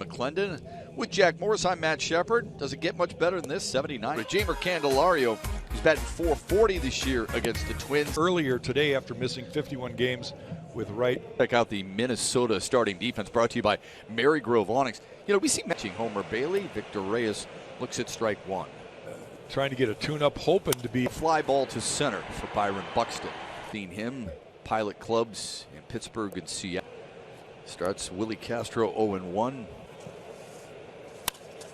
McClendon. With Jack Morris, I'm Matt Shepard. Does it get much better than this? 79. Jamer Candelario, who's batting .440 this year against the Twins. Earlier today, after missing 51 games with Wright. Check out the Minnesota starting defense, brought to you by Marygrove Onyx. You know, we see matching Homer Bailey. Victor Reyes looks at strike one. Trying to get a tune-up, hoping to be. Fly ball to center for Byron Buxton. Seen him, pilot clubs in Pittsburgh and Seattle. Starts Willie Castro 0-1.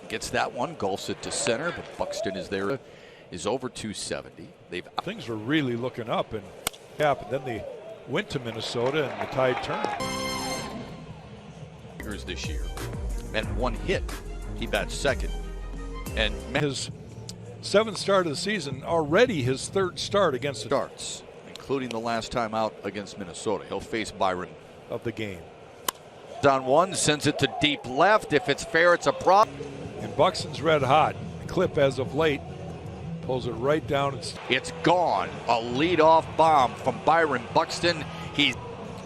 Gets that one, golfs it to center, but Buxton is there, is over 270. Things were really looking up, and then they went to Minnesota, and the tide turned. This year, and one hit. He bats second, and his seventh start of the season, already his third start against the starts, including the last time out against Minnesota. He'll face Byron of the game. On one, sends it to deep left. If it's fair, it's a prop. And Buxton's red hot. Clip as of late pulls it right down. It's gone. A leadoff bomb from Byron Buxton.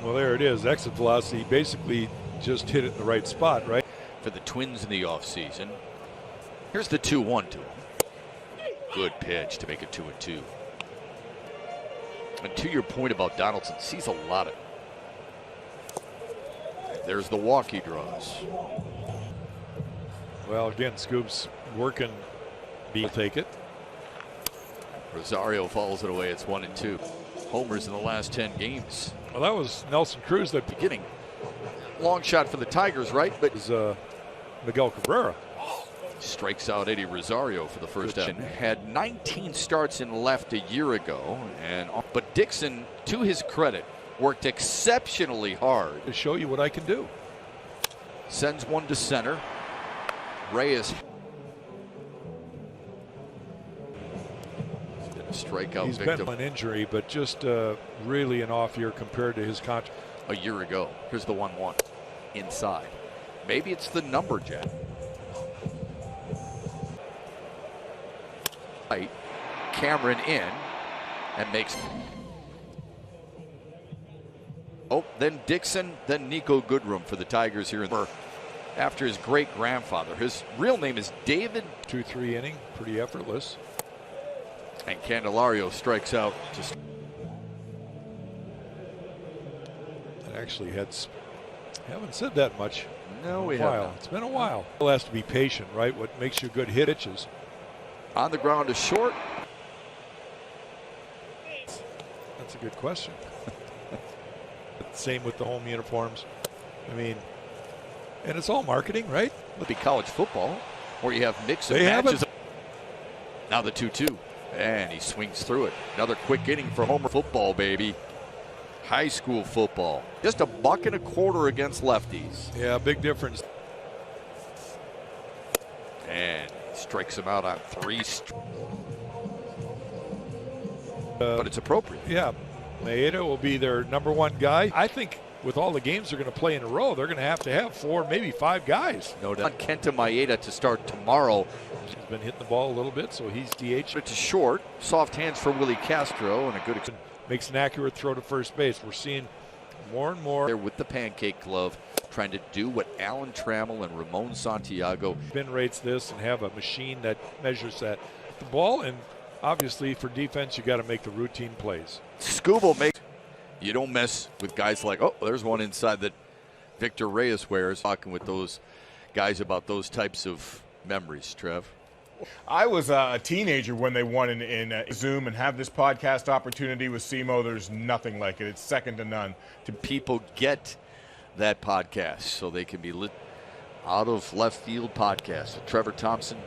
Well, there it is. Exit velocity, basically just hit it in the right spot, right? For the Twins in the offseason. Here's the 2-1 to him. Good pitch to make it 2-2. And to your point about Donaldson, sees a lot of. There's the walk he draws. Well, again, Scoop's working. We'll take it. Rosario follows it away. It's 1-2. Homers in the last 10 games. Well, that was Nelson Cruz that beginning. Long shot for the Tigers, right? But it was Miguel Cabrera. Strikes out Eddie Rosario for the first time. Had 19 starts in left a year ago, but Dixon, to his credit, worked exceptionally hard to show you what I can do. Sends one to center. Reyes. He's been a strikeout He's victim. been an injury, but just really an off year compared to his contract. A year ago. Here's the 1-1 inside. Maybe it's the number, Jack. Right. Cameron in and makes. Oh, then Dixon, then Nico Goodrum for the Tigers here. After his great-grandfather. His real name is David. 2-3 inning, pretty effortless. And Candelario strikes out. Just actually haven't said that much. No, we haven't. It's been a while. It has to be patient, right? What makes you a good hit pitches. On the ground is short. That's a good question. Same with the home uniforms. I mean, and it's all marketing, right? It'll be college football, where you have mix and matches. Now the 2-2, and he swings through it. Another quick inning for Homer football, baby. High school football. Just $1.25 against lefties. Yeah, big difference. And he strikes him out on 3. But it's appropriate. Yeah, Maeda will be their #1 guy. I think with all the games they're going to play in a row, they're going to have 4, maybe 5 guys. No doubt. Kenta Maeda to start tomorrow. He's been hitting the ball a little bit, so he's DH. It's short. Soft hands for Willie Castro and a good. Makes an accurate throw to first base. We're seeing more and more. There with the pancake glove, trying to do what Alan Trammell and Ramon Santiago. Ben rates this and have a machine that measures that. The ball, and obviously for defense, you got to make the routine plays. Scooble makes. You don't mess with guys like, oh, there's one inside that Victor Reyes wears. Talking with those guys about those types of memories, Trev. I was a teenager when they won in Zoom, and have this podcast opportunity with SEMO. There's nothing like it. It's second to none. To people get that podcast so they can be lit out of left field podcast with Trevor Thompson.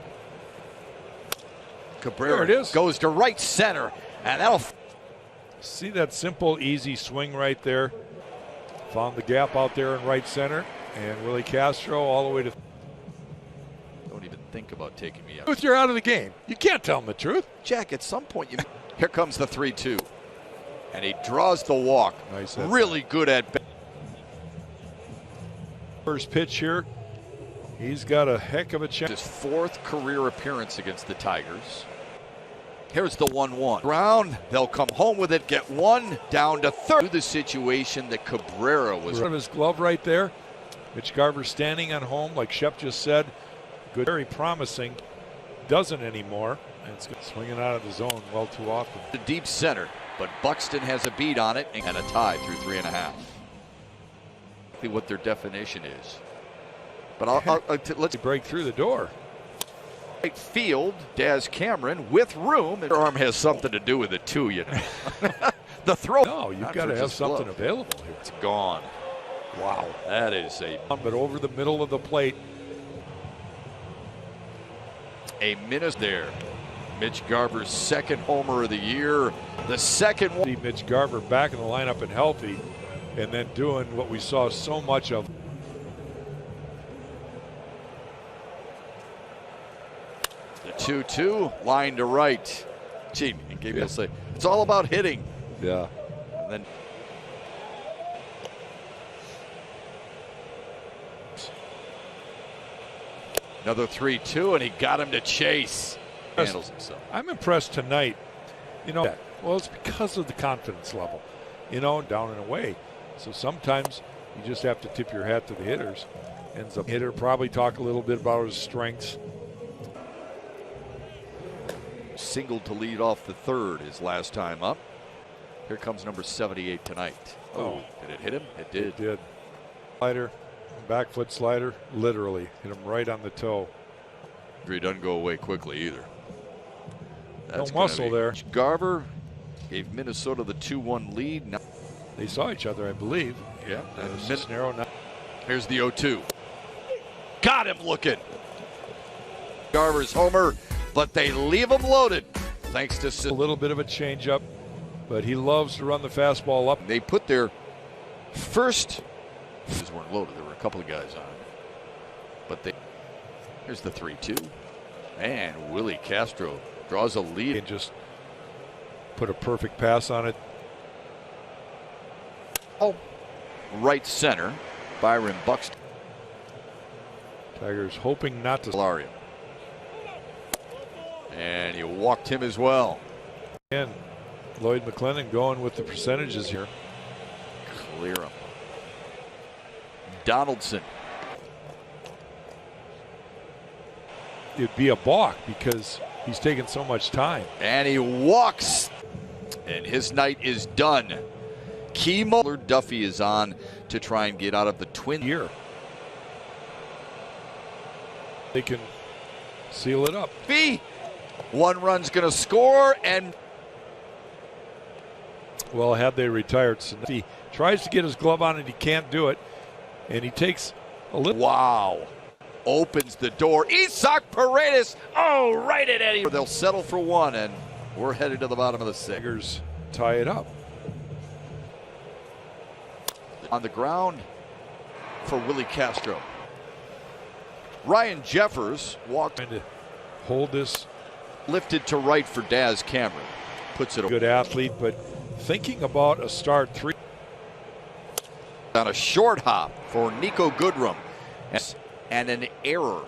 Cabrera there it is. Goes to right center, and that'll. See that simple, easy swing right there. Found the gap out there in right center, and Willie Castro all the way to. Don't even think about taking me out. You're out of the game. You can't tell him the truth. Jack, at some point, here comes the 3-2. And he draws the walk. Nice. Really good at bat. First pitch here. He's got a heck of a chance. His 4th career appearance against the Tigers. Here's the 1-1. Ground, they'll come home with it, get one, down to third. The situation that Cabrera was. Of his glove right there. Mitch Garver standing on home, like Shep just said. Good, very promising. Doesn't anymore. And it's swinging out of the zone well too often. The deep center, but Buxton has a beat on it and a tie through 3.5. What their definition is. But let's break through the door. Right field, Daz Cameron with room. And their arm has something to do with it too, you know. The throw. No, you've got to have something available here. It's gone. Wow, that is a. But over the middle of the plate. A minute there. Mitch Garver's second homer of the year. The second one. Mitch Garver back in the lineup and healthy, and then doing what we saw so much of. The 2-2, line to right. Gee, he gave me a say. It's all about hitting. Yeah. And then another 3-2, and he got him to chase. Handles himself. I'm impressed tonight. You know, well, it's because of the confidence level, you know, down and away. So sometimes you just have to tip your hat to the hitters. Ends up hitter probably talk a little bit about his strengths. Singled to lead off the third his last time up. Here comes number 78 tonight. Oh, did it hit him? It did. It did. Slider, back foot slider, literally hit him right on the toe. He doesn't go away quickly either. That's no muscle there. Garver gave Minnesota the 2-1 lead. Now they saw each other, I believe. Yeah. And Cisnero now. Here's the 0-2. Got him looking. Garver's homer, but they leave him loaded. Thanks to a little bit of a changeup, but he loves to run the fastball up. They put their first. These weren't loaded. There were a couple of guys on it, but they. Here's the 3-2, and Willie Castro draws a lead and just put a perfect pass on it. Oh, right center, Byron Buxton. Tigers hoping not to. Solarium. And he walked him as well. And Lloyd McClendon going with the percentages here. Clear him. Donaldson. It'd be a balk because he's taking so much time. And he walks. And his night is done. Kemo Duffy is on to try and get out of the twin year. They can seal it up. One run's going to score, and well, had they retired, he tries to get his glove on and he can't do it, and he takes a little. Wow! Opens the door. Isaac Paredes. Oh, right at Eddie. They'll settle for one, and we're headed to the bottom of the sixth. Tigers tie it up. On the ground for Willie Castro. Ryan Jeffers walked. Trying to hold this. Lifted to right for Daz Cameron. Puts it. Good athlete, but thinking about a start 3. On a short hop for Nico Goodrum. And an error.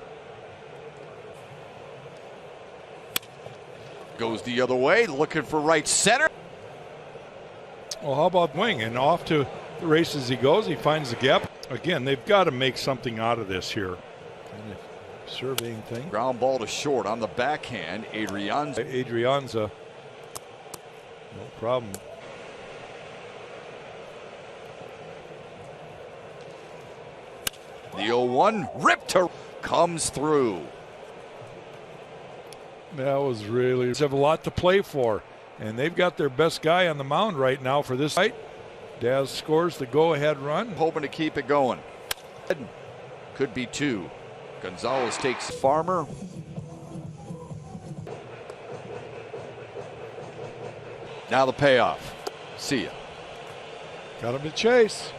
Goes the other way, looking for right center. Well, how about Wing? And off to the races he goes. He finds the gap. Again, they've got to make something out of this here. Surveying thing. Ground ball to short on the backhand. Adrianza. No problem. The 0-1 ripped to comes through. That was really. They have a lot to play for, and they've got their best guy on the mound right now for this fight. Daz scores the go-ahead run. Hoping to keep it going. Could be 2. Gonzalez takes Farmer. Now the payoff. See ya. Got him to chase.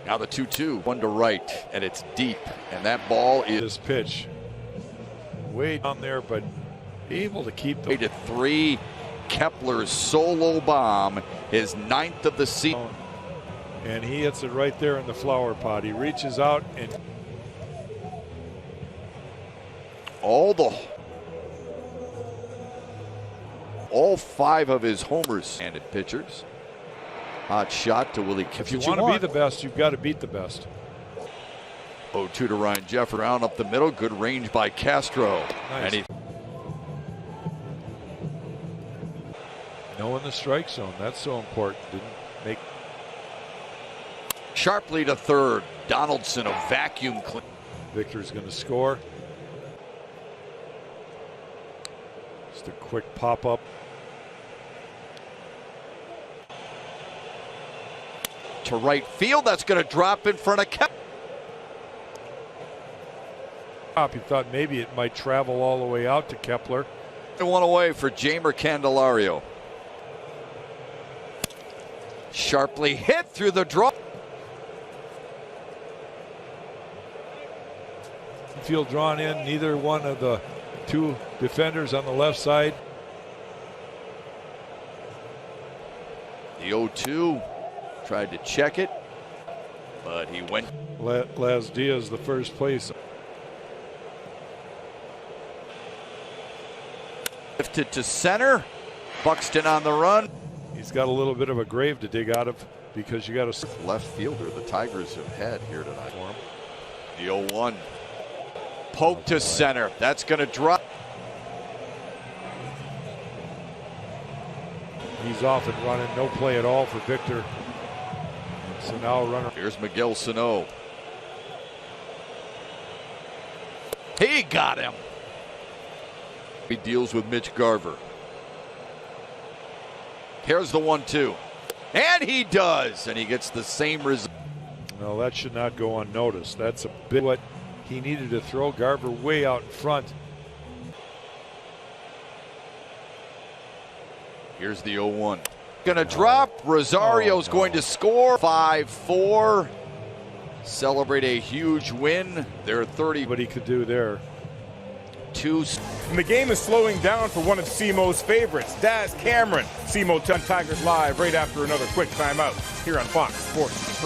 Now the 2-2. One to right, and it's deep. And that ball is. This pitch. Way down there, but able to keep the. 3. Kepler's solo bomb, his 9th of the season. And he hits it right there in the flower pot. He reaches out and all 5 of his homers handed pitchers. Hot shot to Willie. If you want to be the best, you've got to beat the best. 0-2 to Ryan Jeffers. Round up the middle. Good range by Castro. Nice. And Knowing the strike zone, that's so important. Didn't make. sharply to third. Donaldson, a vacuum clean. Victor's going to score. Just a quick pop up. To right field. That's going to drop in front of Kepler. You thought maybe it might travel all the way out to Kepler. One away for Jeimer Candelario. Sharply hit through the draw. Field drawn in. Neither one of the two defenders on the left side. The 0-2 tried to check it, but he went. Las Diaz, the first place. Lifted to center. Buxton on the run. He's got a little bit of a grave to dig out of because you got to. Left fielder the Tigers have had here tonight for him. The 0-1. Poke to center. That's going to drop. He's off and running. No play at all for Victor. So now runner. Here's Miguel Sano. He got him. He deals with Mitch Garver. Here's the 1-2. And he does. And he gets the same result. No, that should not go unnoticed. That's a bit what he needed to throw. Garver way out in front. Here's the 0-1. Gonna drop. Rosario's going to score. 5-4. Celebrate a huge win. They're 30. What he could do there. And the game is slowing down for one of SEMO's favorites, Daz Cameron. SEMO 10 Tigers live right after another quick timeout here on Fox Sports.